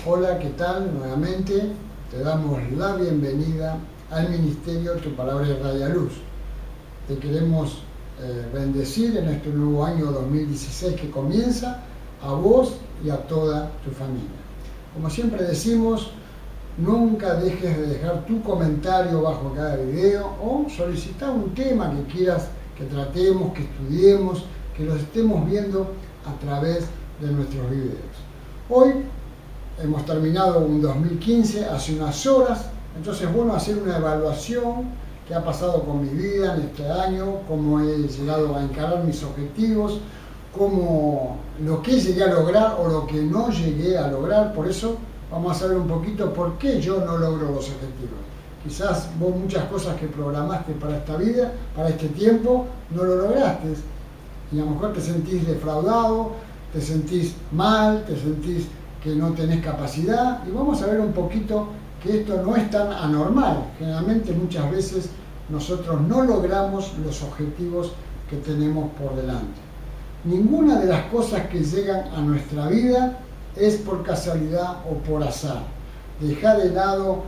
Hola, ¿qué tal? Nuevamente te damos la bienvenida al Ministerio Tu Palabra Irradia Luz. Te queremos bendecir en este nuevo año 2016 que comienza, a vos y a toda tu familia. Como siempre decimos, nunca dejes de dejar tu comentario bajo cada video o solicitar un tema que quieras que tratemos, que estudiemos, que los estemos viendo a través de nuestros videos. Hoy hemos terminado un 2015 hace unas horas, entonces es bueno hacer una evaluación qué ha pasado con mi vida en este año, cómo he llegado a encarar mis objetivos, cómo lo que llegué a lograr o lo que no llegué a lograr. Por eso vamos a saber un poquito por qué yo no logro los objetivos. Quizás vos muchas cosas que programaste para esta vida, para este tiempo, no lo lograste. Y a lo mejor te sentís defraudado, te sentís mal, te sentís que no tenés capacidad. Y vamos a ver un poquito que esto no es tan anormal. Generalmente muchas veces nosotros no logramos los objetivos que tenemos por delante. Ninguna de las cosas que llegan a nuestra vida es por casualidad o por azar. Dejar de lado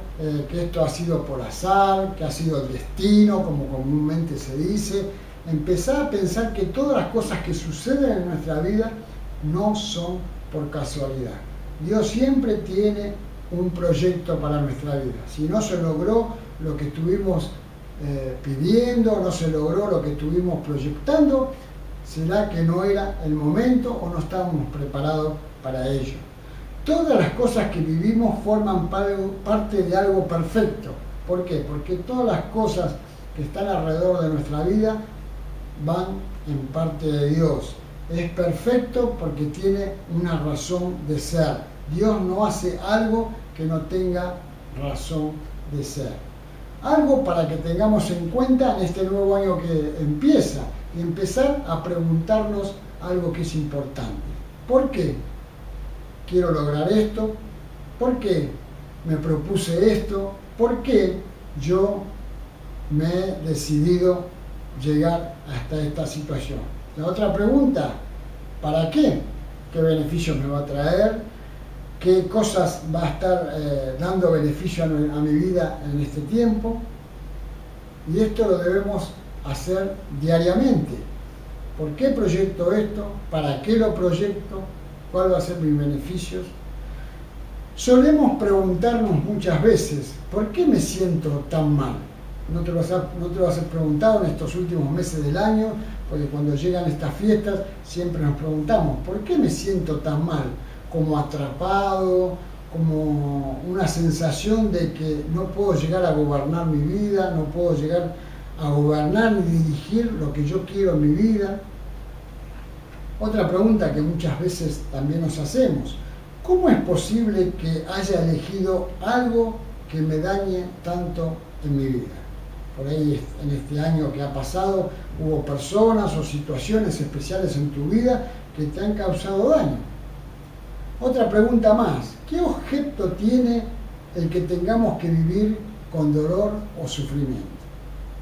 que esto ha sido por azar, que ha sido el destino, como comúnmente se dice. Empezar a pensar que todas las cosas que suceden en nuestra vida no son por casualidad. Dios siempre tiene un proyecto para nuestra vida. Si no se logró lo que estuvimos pidiendo, no se logró lo que estuvimos proyectando, será que no era el momento o no estábamos preparados para ello. Todas las cosas que vivimos forman parte de algo perfecto. ¿Por qué? Porque todas las cosas que están alrededor de nuestra vida van en parte de Dios. Es perfecto porque tiene una razón de ser. Dios no hace algo que no tenga razón de ser. Algo para que tengamos en cuenta en este nuevo año que empieza y empezar a preguntarnos algo que es importante. ¿Por qué quiero lograr esto? ¿Por qué me propuse esto? ¿Por qué yo me he decidido llegar hasta esta situación? La otra pregunta, ¿para qué? ¿Qué beneficios me va a traer? ¿Qué cosas va a estar dando beneficio a mi vida en este tiempo? Y esto lo debemos hacer diariamente. ¿Por qué proyecto esto? ¿Para qué lo proyecto? ¿Cuál va a ser mis beneficios? Solemos preguntarnos muchas veces, ¿por qué me siento tan mal? ¿No te lo has preguntado en estos últimos meses del año? Porque cuando llegan estas fiestas siempre nos preguntamos, ¿por qué me siento tan mal? Como atrapado, como una sensación de que no puedo llegar a gobernar mi vida, no puedo llegar a gobernar ni dirigir lo que yo quiero en mi vida. Otra pregunta que muchas veces también nos hacemos, ¿cómo es posible que haya elegido algo que me dañe tanto en mi vida? Por ahí en este año que ha pasado hubo personas o situaciones especiales en tu vida que te han causado daño. Otra pregunta más, ¿qué objeto tiene el que tengamos que vivir con dolor o sufrimiento?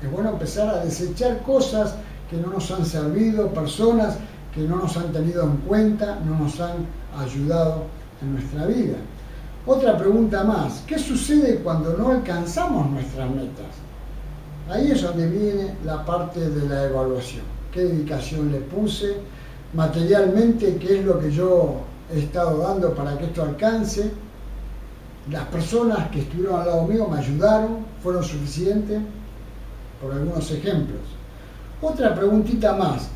Es bueno empezar a desechar cosas que no nos han servido, personas que no nos han tenido en cuenta, no nos han ayudado en nuestra vida. Otra pregunta más, ¿qué sucede cuando no alcanzamos nuestras metas? Ahí es donde viene la parte de la evaluación. ¿Qué dedicación le puse? Materialmente, ¿qué es lo que yo he estado dando para que esto alcance? Las personas que estuvieron al lado mío me ayudaron, fueron suficientes, por algunos ejemplos. Otra preguntita más,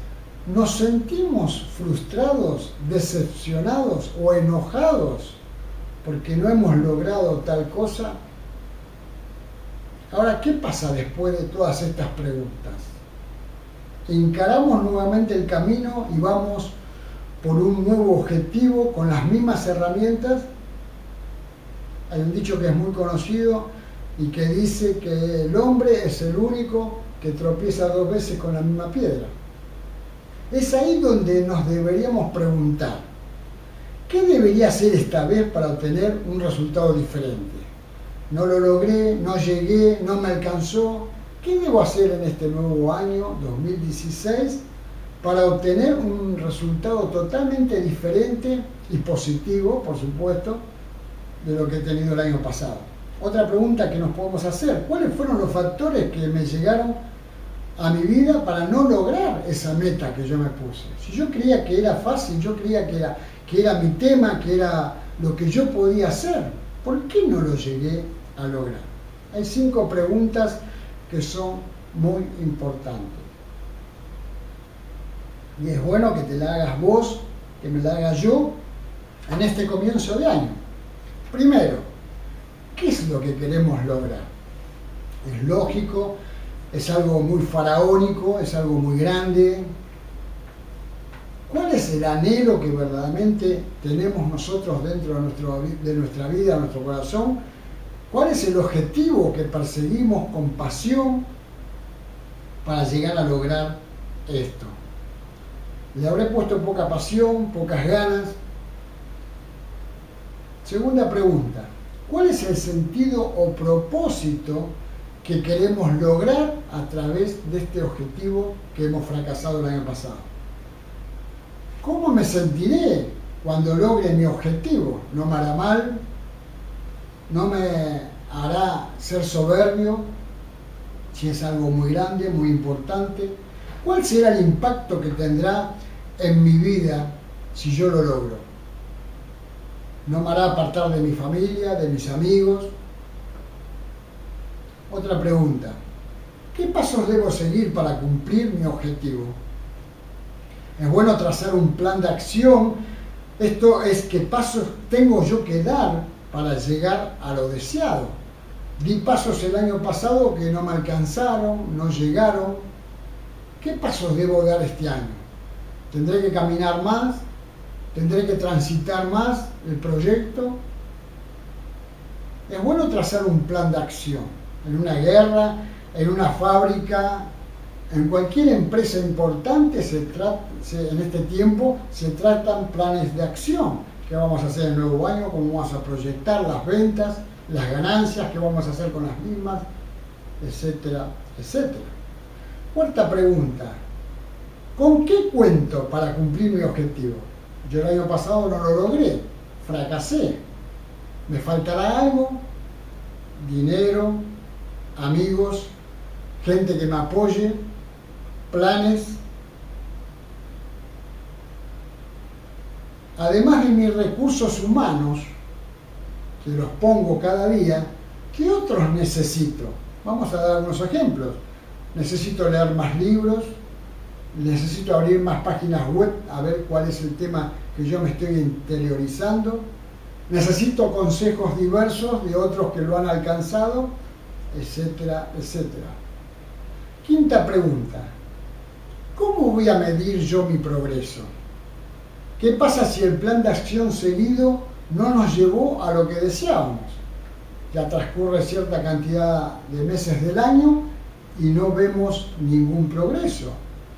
¿nos sentimos frustrados, decepcionados o enojados porque no hemos logrado tal cosa? Ahora, ¿qué pasa después de todas estas preguntas? ¿Encaramos nuevamente el camino y vamos por un nuevo objetivo con las mismas herramientas? Hay un dicho que es muy conocido y que dice que el hombre es el único que tropieza 2 veces con la misma piedra. Es ahí donde nos deberíamos preguntar, ¿qué debería hacer esta vez para obtener un resultado diferente? No lo logré, no llegué, no me alcanzó. ¿Qué debo hacer en este nuevo año 2016 para obtener un resultado totalmente diferente y positivo, por supuesto, de lo que he tenido el año pasado. Otra pregunta que nos podemos hacer: ¿cuáles fueron los factores que me llegaron a mi vida para no lograr esa meta que yo me puse? Si yo creía que era fácil, yo creía que era mi tema, que era lo que yo podía hacer, ¿por qué no lo llegué a lograr? Hay 5 preguntas que son muy importantes. Y es bueno que te la hagas vos, que me la haga yo en este comienzo de año. Primero, ¿qué es lo que queremos lograr? Es lógico, es algo muy faraónico, es algo muy grande. ¿Cuál es el anhelo que verdaderamente tenemos nosotros dentro de nuestra vida, de nuestro corazón? ¿Cuál es el objetivo que perseguimos con pasión para llegar a lograr esto? ¿Le habré puesto poca pasión, pocas ganas? Segunda pregunta: ¿cuál es el sentido o propósito que queremos lograr a través de este objetivo que hemos fracasado el año pasado? ¿Cómo me sentiré cuando logre mi objetivo? ¿No me hará mal? ¿No me hará ser soberbio si es algo muy grande, muy importante? ¿Cuál será el impacto que tendrá en mi vida si yo lo logro? ¿No me hará apartar de mi familia, de mis amigos? Otra pregunta: ¿qué pasos debo seguir para cumplir mi objetivo? Es bueno trazar un plan de acción. Esto es, ¿qué pasos tengo yo que dar para llegar a lo deseado? Di pasos el año pasado que no me alcanzaron, no llegaron. ¿Qué pasos debo dar este año? ¿Tendré que caminar más? ¿Tendré que transitar más el proyecto? Es bueno trazar un plan de acción. En una guerra, en una fábrica, en cualquier empresa importante en este tiempo se tratan planes de acción. ¿Qué vamos a hacer el nuevo año? ¿Cómo vamos a proyectar las ventas, las ganancias? ¿Qué vamos a hacer con las mismas? Etcétera, etcétera. Cuarta pregunta: ¿con qué cuento para cumplir mi objetivo? Yo el año pasado no lo logré, fracasé. ¿Me faltará algo? Dinero, amigos, gente que me apoye, planes. Además de mis recursos humanos, que los pongo cada día, ¿qué otros necesito? Vamos a dar algunos ejemplos. Necesito leer más libros, necesito abrir más páginas web a ver cuál es el tema que yo me estoy interiorizando, necesito consejos diversos de otros que lo han alcanzado, etcétera, etcétera. Quinta pregunta: ¿cómo voy a medir yo mi progreso? ¿Qué pasa si el plan de acción seguido no nos llevó a lo que deseábamos? Ya transcurre cierta cantidad de meses del año y no vemos ningún progreso.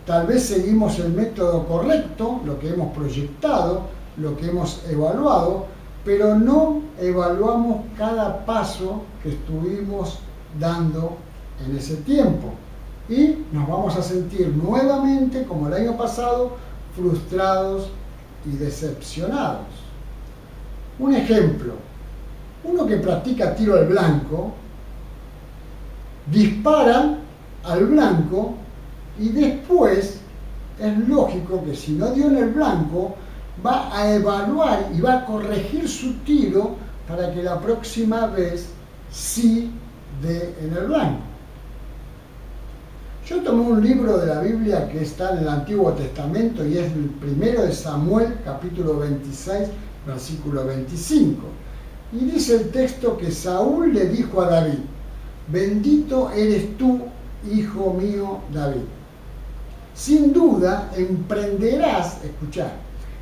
Tal vez seguimos el método correcto, lo que hemos proyectado, lo que hemos evaluado, pero no evaluamos cada paso que estuvimos dando en ese tiempo. Y nos vamos a sentir nuevamente, como el año pasado, frustrados y decepcionados. Un ejemplo: uno que practica tiro al blanco, dispara al blanco y después es lógico que si no dio en el blanco, va a evaluar y va a corregir su tiro para que la próxima vez sí dé en el blanco. Yo tomé un libro de la Biblia que está en el Antiguo Testamento y es el primero de Samuel, capítulo 26, versículo 25. Y dice el texto que Saúl le dijo a David: bendito eres tú, hijo mío David. Sin duda emprenderás, escuchá,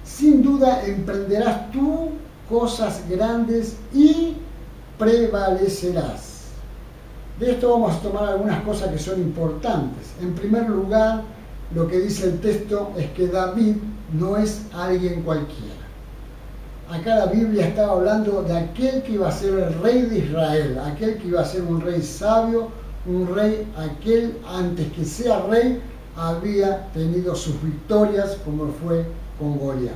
sin duda emprenderás tú cosas grandes y prevalecerás. De esto vamos a tomar algunas cosas que son importantes. En primer lugar, lo que dice el texto es que David no es alguien cualquiera. Acá la Biblia estaba hablando de aquel que iba a ser el rey de Israel, aquel que iba a ser un rey sabio, un rey, aquel antes que sea rey había tenido sus victorias como fue con Goliat.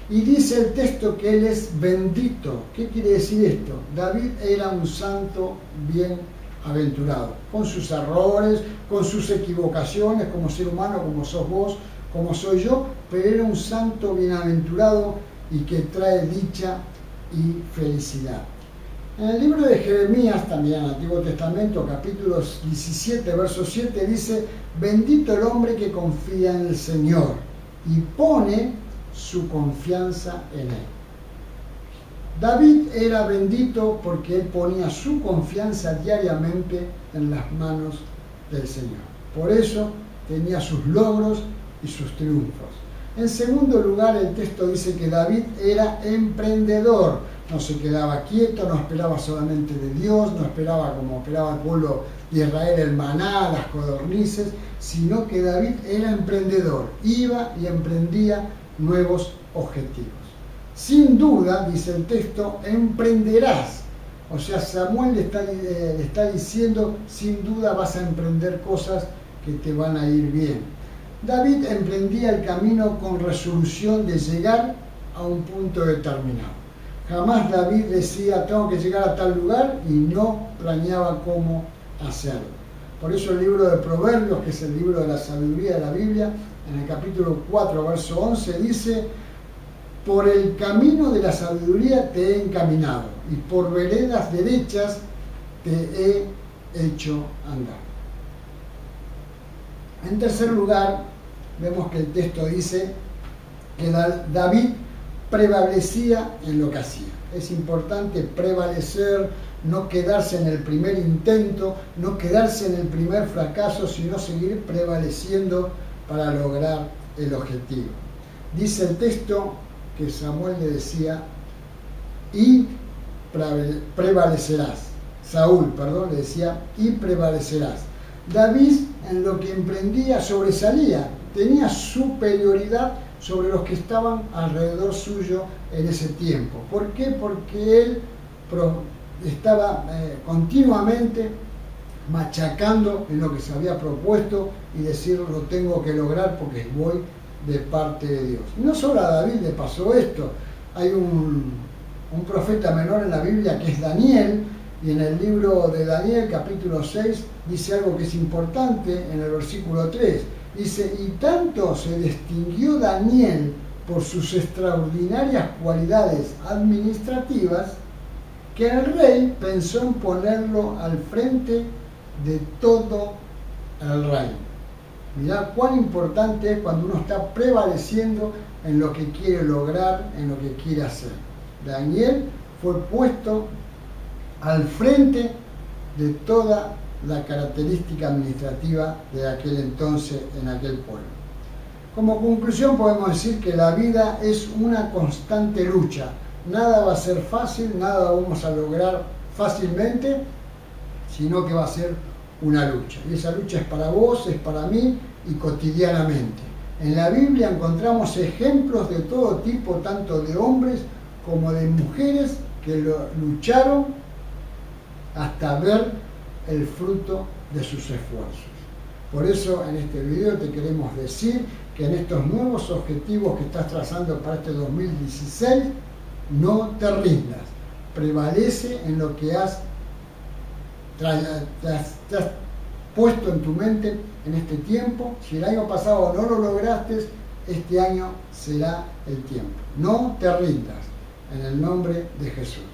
Y dice el texto que él es bendito. ¿Qué quiere decir esto? David era un santo bienaventurado, con sus errores, con sus equivocaciones, como ser humano, como sos vos, como soy yo, pero era un santo bienaventurado y que trae dicha y felicidad. En el libro de Jeremías, también en el Antiguo Testamento, capítulo 17, verso 7, dice: bendito el hombre que confía en el Señor y pone su confianza en él. David era bendito porque él ponía su confianza diariamente en las manos del Señor. Por eso tenía sus logros y sus triunfos. En segundo lugar, el texto dice que David era emprendedor. No se quedaba quieto, no esperaba solamente de Dios, no esperaba como esperaba el pueblo de Israel el maná, las codornices, sino que David era emprendedor, iba y emprendía nuevos objetivos. Sin duda, dice el texto, emprenderás. O sea, Samuel le está diciendo, sin duda vas a emprender cosas que te van a ir bien. David emprendía el camino con resolución de llegar a un punto determinado. Jamás David decía, tengo que llegar a tal lugar, y no planeaba cómo hacerlo. Por eso el libro de Proverbios, que es el libro de la sabiduría de la Biblia, en el capítulo 4, verso 11, dice: por el camino de la sabiduría te he encaminado, y por veredas derechas te he hecho andar. En tercer lugar, vemos que el texto dice que David prevalecía en lo que hacía. Es importante prevalecer, no quedarse en el primer intento, no quedarse en el primer fracaso, sino seguir prevaleciendo para lograr el objetivo. Dice el texto que Samuel le decía: y prevalecerás. Saúl, le decía: y prevalecerás. David, en lo que emprendía, sobresalía, tenía superioridad sobre los que estaban alrededor suyo en ese tiempo. ¿Por qué? Porque él estaba continuamente machacando en lo que se había propuesto y decir: lo tengo que lograr porque voy de parte de Dios. Y no solo a David le pasó esto. Hay un profeta menor en la Biblia que es Daniel, y en el libro de Daniel, capítulo 6, dice algo que es importante en el versículo 3. Dice: y tanto se distinguió Daniel por sus extraordinarias cualidades administrativas, que el rey pensó en ponerlo al frente de todo el reino. Mirá cuán importante es cuando uno está prevaleciendo en lo que quiere lograr, en lo que quiere hacer. Daniel fue puesto al frente de toda la característica administrativa de aquel entonces en aquel pueblo. Como conclusión podemos decir que la vida es una constante lucha. Nada va a ser fácil, nada vamos a lograr fácilmente, sino que va a ser una lucha. Y esa lucha es para vos, es para mí, y cotidianamente. En la Biblia encontramos ejemplos de todo tipo, tanto de hombres como de mujeres que lucharon hasta ver el fruto de sus esfuerzos. Por eso en este video te queremos decir que en estos nuevos objetivos que estás trazando para este 2016, no te rindas, prevalece en lo que has puesto en tu mente en este tiempo. Si el año pasado no lo lograste, este año será el tiempo. No te rindas, en el nombre de Jesús.